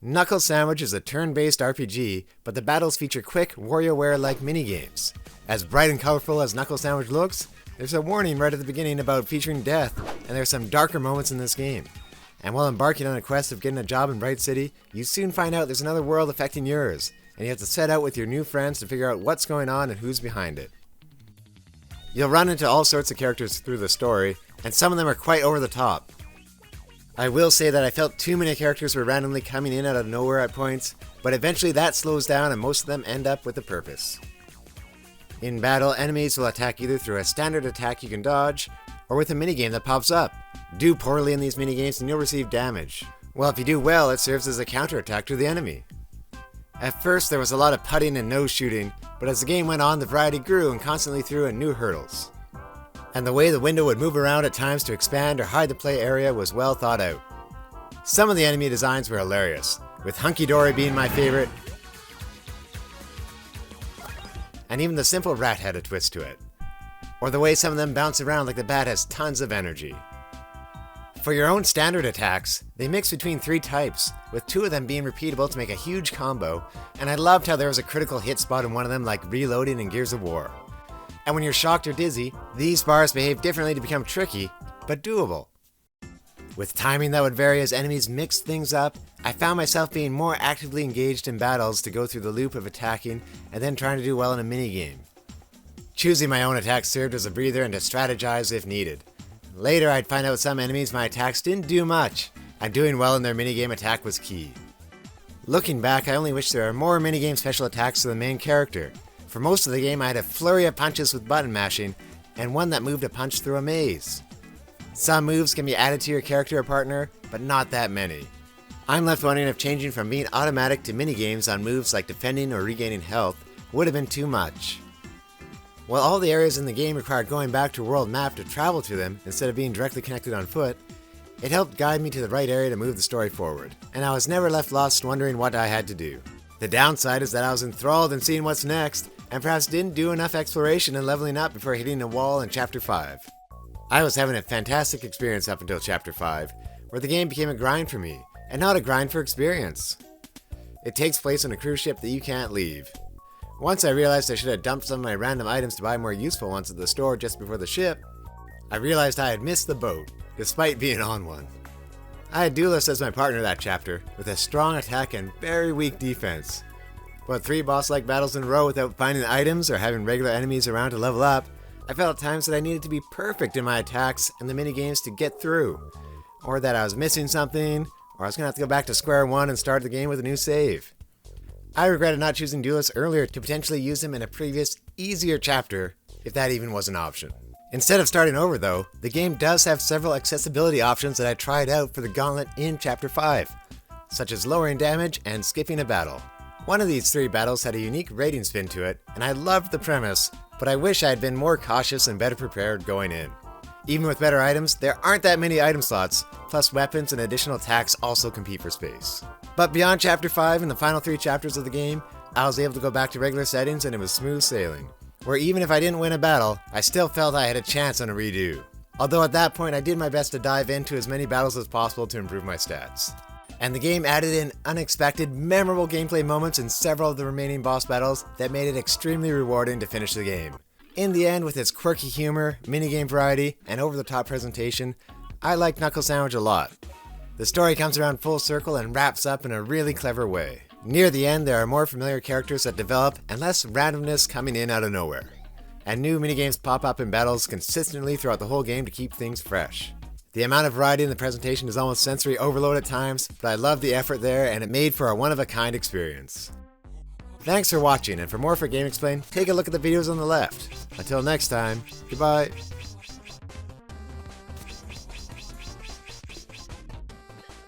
Knuckle Sandwich is a turn-based RPG, but the battles feature quick, WarioWare-like minigames. As bright and colorful as Knuckle Sandwich looks, there's a warning right at the beginning about featuring death, and there's some darker moments in this game. And while embarking on a quest of getting a job in Bright City, you soon find out there's another world affecting yours, and you have to set out with your new friends to figure out what's going on and who's behind it. You'll run into all sorts of characters through the story, and some of them are quite over the top. I will say that I felt too many characters were randomly coming in out of nowhere at points, but eventually that slows down and most of them end up with a purpose. In battle, enemies will attack either through a standard attack you can dodge, or with a minigame that pops up. Do poorly in these minigames and you'll receive damage. Well, if you do well, it serves as a counterattack to the enemy. At first there was a lot of putting and nose shooting, but as the game went on the variety grew and constantly threw in new hurdles. And the way the window would move around at times to expand or hide the play area was well thought out. Some of the enemy designs were hilarious, with Hunky Dory being my favorite, and even the simple rat had a twist to it. Or the way some of them bounce around like the bat has tons of energy. For your own standard attacks, they mix between 3 types, with 2 of them being repeatable to make a huge combo, and I loved how there was a critical hit spot in one of them like reloading in Gears of War. And when you're shocked or dizzy, these bars behave differently to become tricky, but doable. With timing that would vary as enemies mixed things up, I found myself being more actively engaged in battles to go through the loop of attacking and then trying to do well in a minigame. Choosing my own attacks served as a breather and to strategize if needed. Later I'd find out with some enemies my attacks didn't do much, and doing well in their minigame attack was key. Looking back, I only wish there were more minigame special attacks to the main character. For most of the game I had a flurry of punches with button mashing, and one that moved a punch through a maze. Some moves can be added to your character or partner, but not that many. I'm left wondering if changing from being automatic to minigames on moves like defending or regaining health would have been too much. While all the areas in the game required going back to a world map to travel to them instead of being directly connected on foot, it helped guide me to the right area to move the story forward, and I was never left lost wondering what I had to do. The downside is that I was enthralled in seeing what's next, and perhaps didn't do enough exploration and leveling up before hitting a wall in Chapter 5. I was having a fantastic experience up until Chapter 5, where the game became a grind for me, and not a grind for experience. It takes place on a cruise ship that you can't leave. Once I realized I should have dumped some of my random items to buy more useful ones at the store just before the ship, I realized I had missed the boat, despite being on one. I had Duelist as my partner that chapter, with a strong attack and very weak defense. But 3 boss-like battles in a row without finding items or having regular enemies around to level up, I felt at times that I needed to be perfect in my attacks and the minigames to get through, or that I was missing something, or I was going to have to go back to square one and start the game with a new save. I regretted not choosing Duelist earlier to potentially use him in a previous, easier chapter, if that even was an option. Instead of starting over though, the game does have several accessibility options that I tried out for the gauntlet in Chapter 5, such as lowering damage and skipping a battle. One of these 3 battles had a unique rating spin to it, and I loved the premise, but I wish I had been more cautious and better prepared going in. Even with better items, there aren't that many item slots, plus weapons and additional attacks also compete for space. But beyond Chapter 5 and the final 3 chapters of the game, I was able to go back to regular settings and it was smooth sailing, where even if I didn't win a battle, I still felt I had a chance on a redo. Although at that point I did my best to dive into as many battles as possible to improve my stats. And the game added in unexpected, memorable gameplay moments in several of the remaining boss battles that made it extremely rewarding to finish the game. In the end, with its quirky humor, minigame variety, and over-the-top presentation, I like Knuckle Sandwich a lot. The story comes around full circle and wraps up in a really clever way. Near the end, there are more familiar characters that develop and less randomness coming in out of nowhere. And new minigames pop up in battles consistently throughout the whole game to keep things fresh. The amount of variety in the presentation is almost sensory overload at times, but I love the effort there and it made for a one-of-a-kind experience. Thanks for watching, and for more for GameXplain, take a look at the videos on the left. Until next time, goodbye.